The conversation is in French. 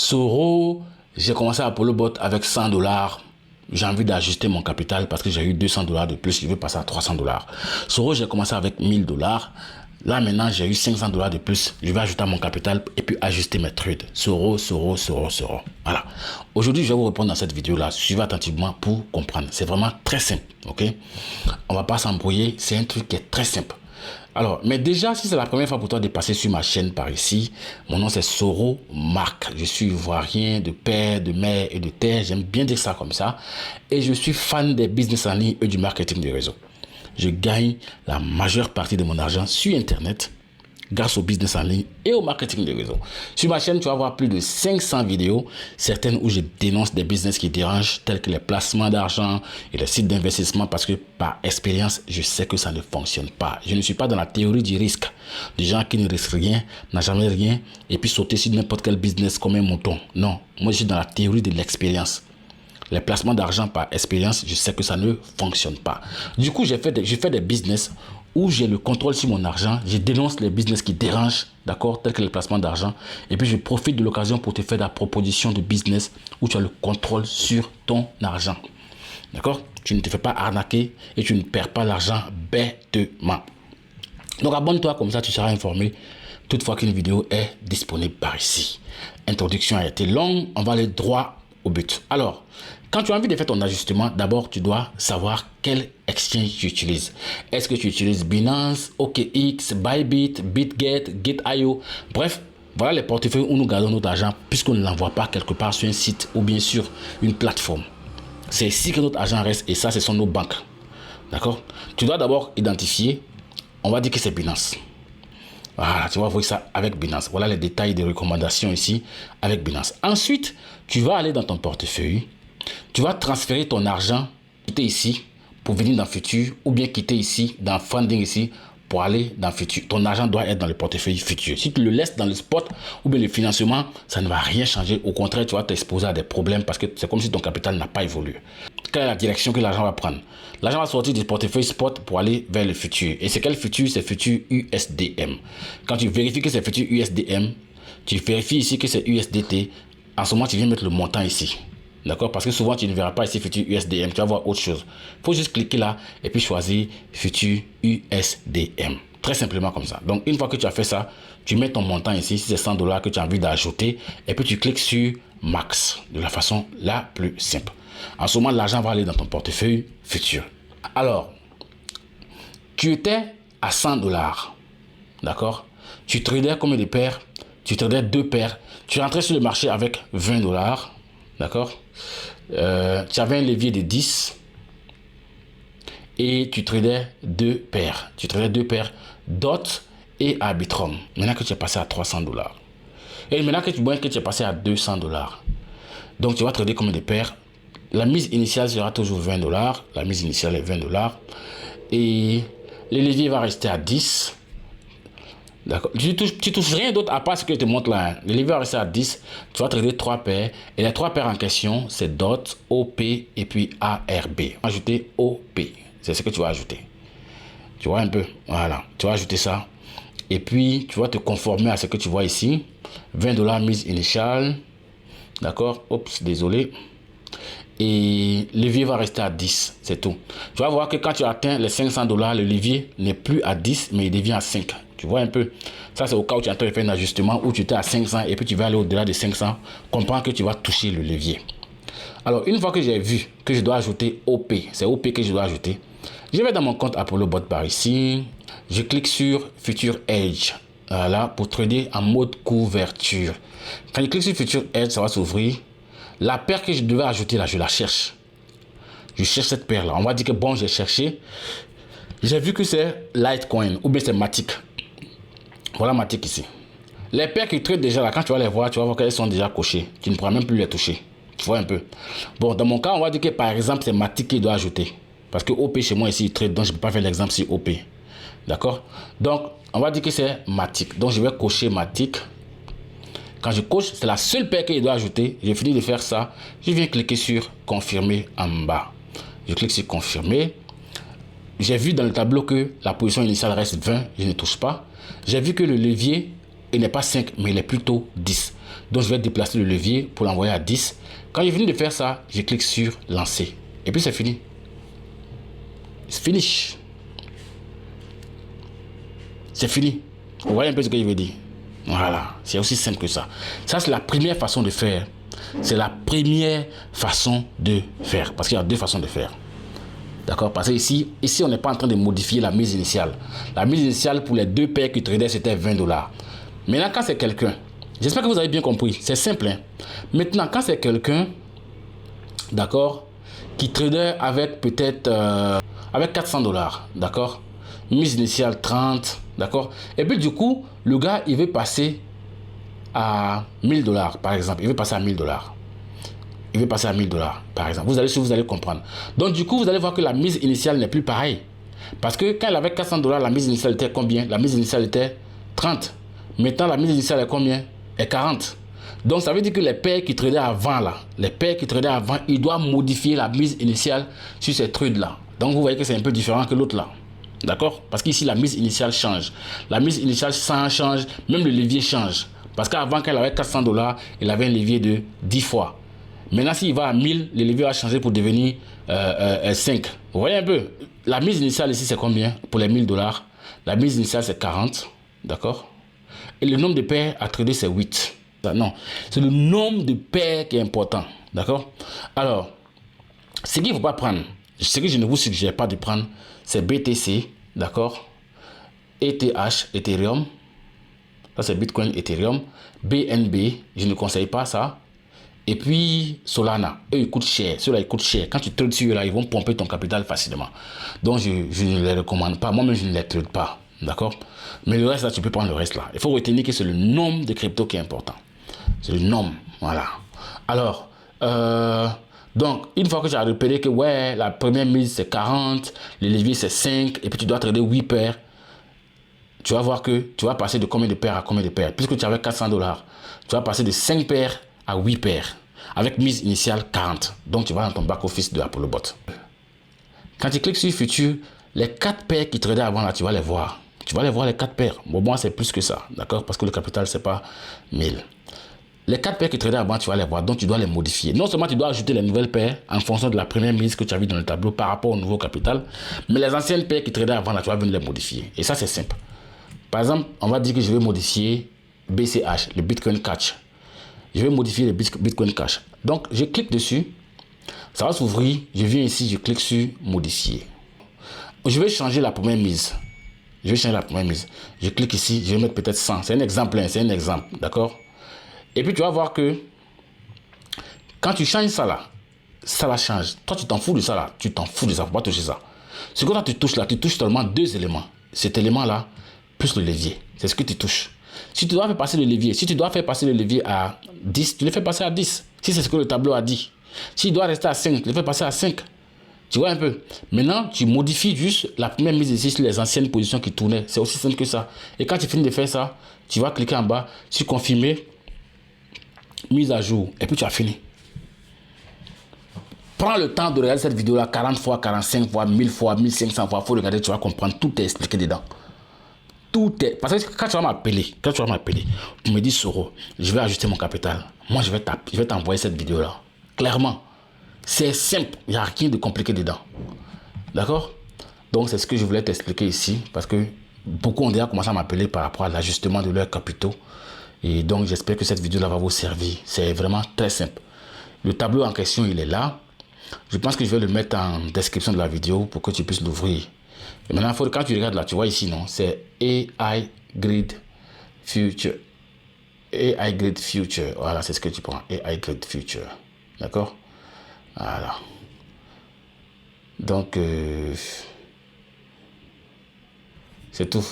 Soro, j'ai commencé à Apollo Bot avec 100 $. J'ai envie d'ajuster mon capital parce que j'ai eu 200 $ de plus. Je veux passer à 300 $. Soro, j'ai commencé avec 1000 $. Là, maintenant, j'ai eu 500 $ de plus. Je vais ajouter à mon capital et puis ajuster mes trades. Soro. Voilà. Aujourd'hui, je vais vous répondre dans cette vidéo-là. Suivez attentivement pour comprendre. C'est vraiment très simple. OK? On va pas s'embrouiller. C'est un truc qui est très simple. Alors, mais déjà, si c'est la première fois pour toi de passer sur ma chaîne par ici, mon nom c'est Soro Marc. Je suis ivoirien de père, de mère et de terre. J'aime bien dire ça comme ça. Et je suis fan des business en ligne et du marketing de réseau. Je gagne la majeure partie de mon argent sur Internet grâce au business en ligne et au marketing de réseau. Sur ma chaîne, tu vas voir plus de 500 vidéos, certaines où je dénonce des business qui dérangent, tels que les placements d'argent et les sites d'investissement, parce que par expérience, je sais que ça ne fonctionne pas. Je ne suis pas dans la théorie du risque. Des gens qui ne risquent rien, n'ont jamais rien, et puis sauter sur n'importe quel business comme un mouton. Non, moi je suis dans la théorie de l'expérience. Les placements d'argent par expérience, je sais que ça ne fonctionne pas. Du coup, j'ai fait des business où j'ai le contrôle sur mon argent. Je dénonce les business qui dérangent, d'accord, tels que les placements d'argent. Et puis, je profite de l'occasion pour te faire la proposition de business où tu as le contrôle sur ton argent. D'accord? Tu ne te fais pas arnaquer et tu ne perds pas l'argent bêtement. Donc, abonne-toi, comme ça, tu seras informé toutefois qu'une vidéo est disponible par ici. Introduction a été longue, on va aller droit au but. Alors, quand tu as envie de faire ton ajustement, d'abord, tu dois savoir quel exchange tu utilises. Est-ce que tu utilises Binance, OKX, Bybit, BitGet, Gate.io? Bref, voilà les portefeuilles où nous gardons notre argent puisqu'on ne l'envoie pas quelque part sur un site ou bien sur une plateforme. C'est ici que notre argent reste et ça, ce sont nos banques. D'accord? Tu dois d'abord identifier, on va dire que c'est Binance. Voilà, tu vas voir ça avec Binance. Voilà les détails des recommandations ici avec Binance. Ensuite, tu vas aller dans ton portefeuille. Tu vas transférer ton argent, quitter ici pour venir dans Futur ou bien quitter ici dans Funding ici pour aller dans Futur. Ton argent doit être dans le portefeuille Futur. Si tu le laisses dans le spot ou bien le financement, ça ne va rien changer. Au contraire, tu vas t'exposer à des problèmes parce que c'est comme si ton capital n'a pas évolué. Quelle est la direction que l'argent va prendre? L'argent va sortir du portefeuille spot pour aller vers le Futur. Et c'est quel Futur? C'est Futur USDM. Quand tu vérifies que c'est Futur USDM, tu vérifies ici que c'est USDT. En ce moment, tu viens mettre le montant ici. D'accord? Parce que souvent, tu ne verras pas ici Futur USDM. Tu vas voir autre chose. Il faut juste cliquer là et puis choisir Futur USDM. Très simplement comme ça. Donc, une fois que tu as fait ça, tu mets ton montant ici. Si c'est 100 $ que tu as envie d'ajouter. Et puis, tu cliques sur Max de la façon la plus simple. En ce moment, l'argent va aller dans ton portefeuille Futur. Alors, tu étais à 100 $. D'accord? Tu tradais combien de paires? Tu tradais 2 paires. Tu rentrais sur le marché avec 20 $. D'accord? Tu avais un levier de 10 et tu tradais 2 paires. Tu tradais 2 paires DOT et Arbitrum. Maintenant que tu es passé à 300 $. Et maintenant que tu vois que tu es passé à 200 $. Donc tu vas trader combien de paires? La mise initiale sera toujours 20 $. La mise initiale est 20 $. Et le levier va rester à 10. D'accord. Tu touches rien d'autre à part ce que je te montre là. Le levier va rester à 10. Tu vas trader 3 paires. Et les 3 paires en question, c'est DOT, OP et puis ARB. Ajouter OP. C'est ce que tu vas ajouter. Tu vois un peu. Voilà. Tu vas ajouter ça. Et puis, tu vas te conformer à ce que tu vois ici. 20 $ mise initiale. D'accord. Oups, désolé. Et le levier va rester à 10. C'est tout. Tu vas voir que quand tu atteins les 500 $, le levier n'est plus à 10, mais il devient à 5. Tu vois un peu. Ça, c'est au cas où tu es en train de faire un ajustement où tu étais à 500 et puis tu vas aller au-delà de 500. Comprends que tu vas toucher le levier. Alors, une fois que j'ai vu que je dois ajouter OP, c'est OP que je dois ajouter. Je vais dans mon compte Apollo Bot par ici. Je clique sur Future Edge. Voilà, pour trader en mode couverture. Quand je clique sur Future Edge, ça va s'ouvrir. La paire que je devais ajouter là, je la cherche. Je cherche cette paire là. On va dire que bon, j'ai cherché. J'ai vu que c'est Litecoin ou bien c'est Matic. Voilà Matic ici. Les paires qui traitent déjà là, quand tu vas les voir, tu vas voir qu'elles sont déjà cochées. Tu ne pourras même plus les toucher. Tu vois un peu. Bon, dans mon cas, on va dire que par exemple, c'est Matic qui doit ajouter. Parce que OP chez moi ici, il trade. Donc, je ne peux pas faire l'exemple sur OP. D'accord? Donc, on va dire que c'est Matic. Donc, je vais cocher Matic. Quand je coche, c'est la seule paire qu'il doit ajouter. J'ai fini de faire ça. Je viens cliquer sur confirmer en bas. Je clique sur confirmer. J'ai vu dans le tableau que la position initiale reste 20. Je ne touche pas. J'ai vu que le levier, il n'est pas 5, mais il est plutôt 10. Donc, je vais déplacer le levier pour l'envoyer à 10. Quand j'ai fini de faire ça, je clique sur lancer. Et puis, c'est fini. C'est finish. C'est fini. Vous voyez un peu ce que je veux dire? Voilà. C'est aussi simple que ça. Ça, c'est la première façon de faire. C'est la première façon de faire. Parce qu'il y a deux façons de faire. D'accord? Parce que ici, on n'est pas en train de modifier la mise initiale. La mise initiale pour les deux paires qui tradaient, c'était 20 $. Maintenant, quand c'est quelqu'un, j'espère que vous avez bien compris, c'est simple. Hein? Maintenant, quand c'est quelqu'un, d'accord, qui tradait avec peut-être avec 400 $, d'accord, mise initiale 30, d'accord, et puis du coup, le gars, il veut passer à 1000 $, par exemple, il veut passer à 1000 $. Il veut passer à 1000 $, par exemple. Vous allez comprendre. Donc, du coup, vous allez voir que la mise initiale n'est plus pareille. Parce que quand il avait 400 $, la mise initiale était combien? La mise initiale était 30. Maintenant, la mise initiale est combien? Est 40. Donc, ça veut dire que les paires qui tradaient avant, là, ils doivent modifier la mise initiale sur ces trades-là. Donc, vous voyez que c'est un peu différent que l'autre là. D'accord? Parce qu'ici, la mise initiale change. La mise initiale change, même le levier change. Parce qu'avant, quand il avait 400 $, il avait un levier de 10 fois. Maintenant, s'il va à 1000, le levier va changer pour devenir 5. Vous voyez un peu? La mise initiale ici, c'est combien pour les 1000 $? La mise initiale, c'est 40. D'accord? Et le nombre de paires à trader, c'est 8. Non, c'est le nombre de paires qui est important. D'accord? Alors, ce qu'il ne faut pas prendre, ce que je ne vous suggère pas de prendre, c'est BTC. D'accord? ETH, Ethereum. Ça, c'est Bitcoin, Ethereum. BNB, je ne conseille pas ça. Et puis Solana, eux ils coûtent cher, ceux-là ils coûtent cher. Quand tu trades sur eux-là, ils vont pomper ton capital facilement. Donc je ne les recommande pas, moi-même je ne les trade pas, d'accord? Mais le reste là, tu peux prendre le reste là. Il faut retenir que c'est le nombre de crypto qui est important. C'est le nombre, voilà. Alors, donc une fois que tu as repéré que ouais, la première mise c'est 40, le levier c'est 5, et puis tu dois trader 8 paires, tu vas voir que tu vas passer de combien de paires à combien de paires. Puisque tu avais 400 $, tu vas passer de 5 paires à 8 paires. Avec mise initiale 40. Donc, tu vas dans ton back-office de ApolloBot. Quand tu cliques sur Futur, les 4 paires qui tradaient avant, là, tu vas les voir. Tu vas les voir, les 4 paires. Bon, moi, c'est plus que ça. D'accord? Parce que le capital, c'est pas 1000. Les 4 paires qui tradaient avant, tu vas les voir. Donc, tu dois les modifier. Non seulement tu dois ajouter les nouvelles paires en fonction de la première mise que tu as vue dans le tableau par rapport au nouveau capital. Mais les anciennes paires qui tradaient avant, là, tu vas venir les modifier. Et ça, c'est simple. Par exemple, on va dire que je vais modifier BCH, le Bitcoin Cash. Je vais modifier le Bitcoin Cash. Donc, je clique dessus. Ça va s'ouvrir. Je viens ici, je clique sur modifier. Je vais changer la première mise. Je clique ici, je vais mettre peut-être 100. C'est un exemple, hein, c'est un exemple. D'accord? Et puis, tu vas voir que quand tu changes ça là change. Toi, tu t'en fous de ça là. Tu t'en fous de ça. Faut pas toucher ça. Ce que toi, tu touches là, tu touches seulement 2 éléments. Cet élément là, plus le levier. C'est ce que tu touches. Si tu dois faire passer le levier, à 10, tu le fais passer à 10. Si c'est ce que le tableau a dit. S'il doit rester à 5, tu le fais passer à 5. Tu vois un peu. Maintenant, tu modifies juste la première mise ici sur les anciennes positions qui tournaient. C'est aussi simple que ça. Et quand tu finis de faire ça, tu vas cliquer en bas sur confirmer, mise à jour. Et puis tu as fini. Prends le temps de regarder cette vidéo-là 40 fois, 45 fois, 1000 fois, 1500 fois. Il faut regarder, tu vas comprendre. Tout est expliqué dedans. Tout est... Parce que quand tu vas m'appeler, tu me dis Soro, je vais ajuster mon capital. Moi, je vais t'envoyer cette vidéo-là. Clairement. C'est simple. Il n'y a rien de compliqué dedans. D'accord? Donc, c'est ce que je voulais t'expliquer ici. Parce que beaucoup ont déjà commencé à m'appeler par rapport à l'ajustement de leurs capitaux. Et donc, j'espère que cette vidéo-là va vous servir. C'est vraiment très simple. Le tableau en question, il est là. Je pense que je vais le mettre en description de la vidéo pour que tu puisses l'ouvrir. Et maintenant, quand tu regardes là, tu vois ici, non? C'est AI Grid Future. AI Grid Future. Voilà, c'est ce que tu prends. AI Grid Future. D'accord? Voilà. Donc, c'est tout.